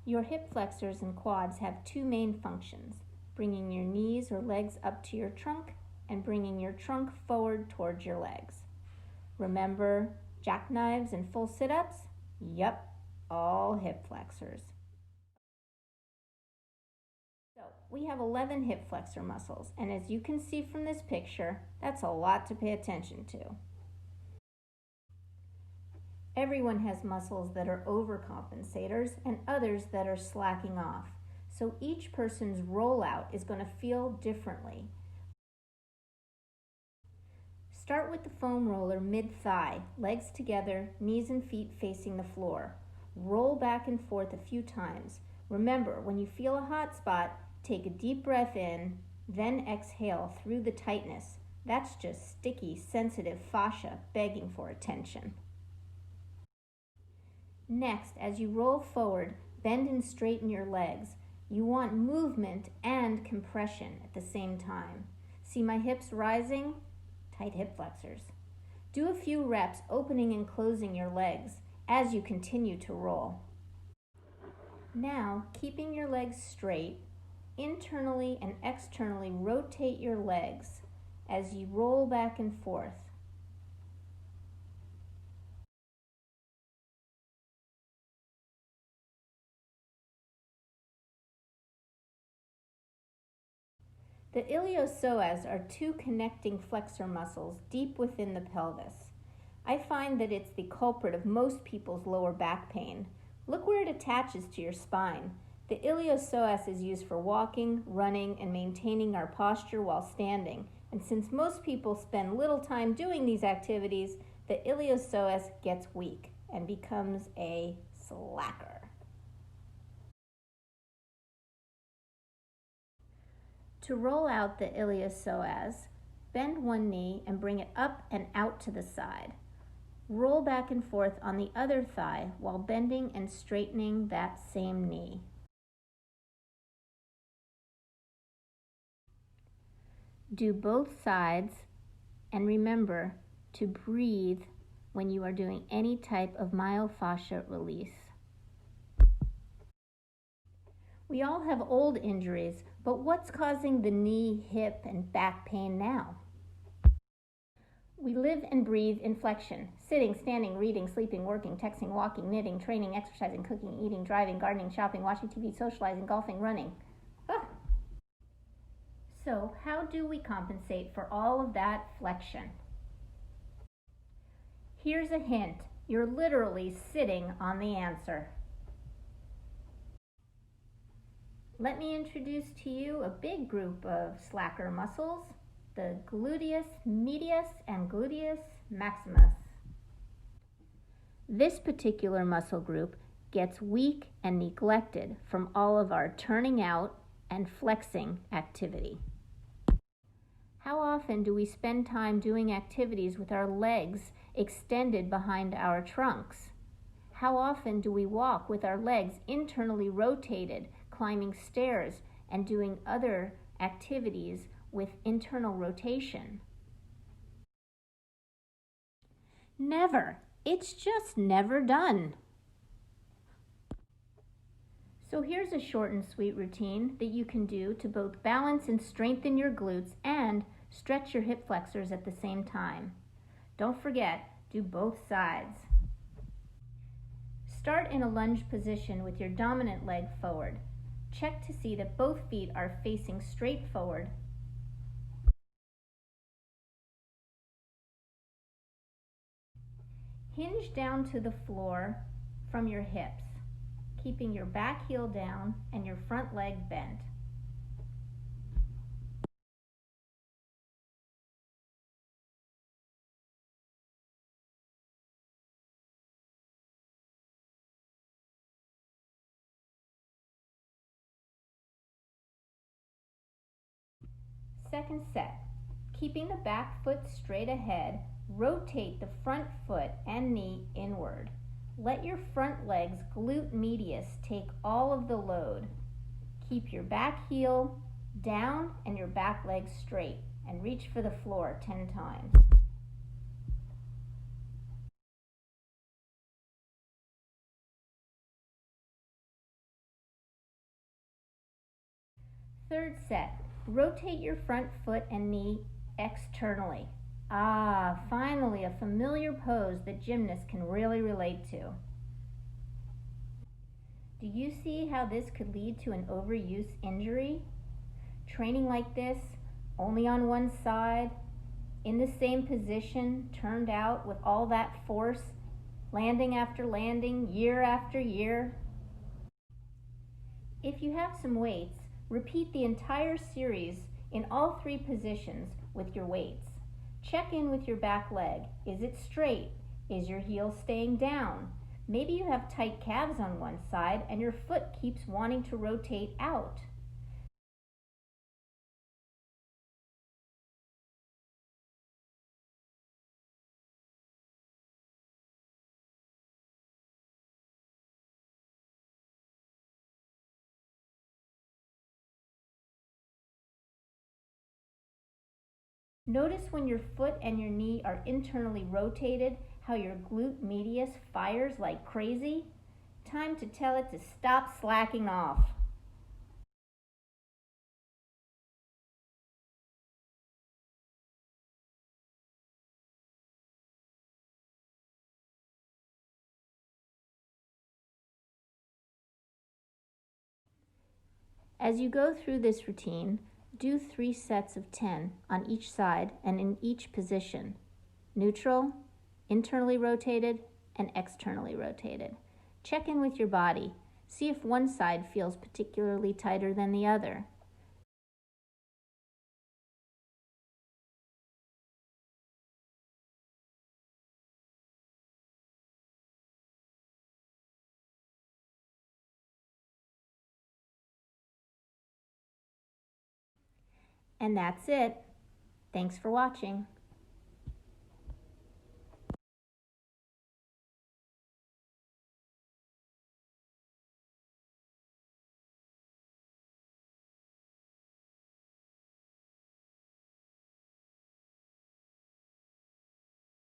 Your hip flexors and quads have two main functions, bringing your knees or legs up to your trunk and bringing your trunk forward towards your legs. Remember jackknives and full sit-ups? Yep, all hip flexors. So we have 11 hip flexor muscles, and as you can see from this picture, that's a lot to pay attention to. Everyone has muscles that are overcompensators and others that are slacking off. So each person's rollout is going to feel differently. Start with the foam roller mid-thigh, legs together, knees and feet facing the floor. Roll back and forth a few times. Remember, when you feel a hot spot, take a deep breath in, then exhale through the tightness. That's just sticky, sensitive fascia begging for attention. Next, as you roll forward, bend and straighten your legs. You want movement and compression at the same time. See my hips rising? Tight hip flexors. Do a few reps opening and closing your legs as you continue to roll. Now, keeping your legs straight, internally and externally rotate your legs as you roll back and forth. The iliopsoas are two connecting flexor muscles deep within the pelvis. I find that it's the culprit of most people's lower back pain. Look where it attaches to your spine. The iliopsoas is used for walking, running, and maintaining our posture while standing. And since most people spend little time doing these activities, the iliopsoas gets weak and becomes a slacker. To roll out the iliopsoas, bend one knee and bring it up and out to the side. Roll back and forth on the other thigh while bending and straightening that same knee. Do both sides, and remember to breathe when you are doing any type of myofascial release. We all have old injuries, but what's causing the knee, hip, and back pain now? We live and breathe in flexion. Sitting, standing, reading, sleeping, working, texting, walking, knitting, training, exercising, cooking, eating, driving, gardening, shopping, watching TV, socializing, golfing, running. So how do we compensate for all of that flexion? Here's a hint. You're literally sitting on the answer. Let me introduce to you a big group of slacker muscles, the gluteus medius and gluteus maximus. This particular muscle group gets weak and neglected from all of our turning out and flexing activity. How often do we spend time doing activities with our legs extended behind our trunks? How often do we walk with our legs internally rotated, climbing stairs, and doing other activities with internal rotation? Never. It's just never done. So here's a short and sweet routine that you can do to both balance and strengthen your glutes and stretch your hip flexors at the same time. Don't forget, do both sides. Start in a lunge position with your dominant leg forward. Check to see that both feet are facing straight forward. Hinge down to the floor from your hips, keeping your back heel down and your front leg bent. Second set, keeping the back foot straight ahead, rotate the front foot and knee inward. Let your front leg's glute medius take all of the load. Keep your back heel down and your back leg straight and reach for the floor 10 times. Third set, rotate your front foot and knee externally. Ah, finally a familiar pose that gymnasts can really relate to. Do you see how this could lead to an overuse injury? Training like this, only on one side, in the same position, turned out with all that force, landing after landing, year after year. If you have some weights, repeat the entire series in all three positions with your weights. Check in with your back leg. Is it straight? Is your heel staying down? Maybe you have tight calves on one side and your foot keeps wanting to rotate out. Notice when your foot and your knee are internally rotated, how your glute medius fires like crazy. Time to tell it to stop slacking off. As you go through this routine, do 3 sets of 10 on each side and in each position. Neutral, internally rotated, and externally rotated. Check in with your body. See if one side feels particularly tighter than the other. And that's it. Thanks for watching.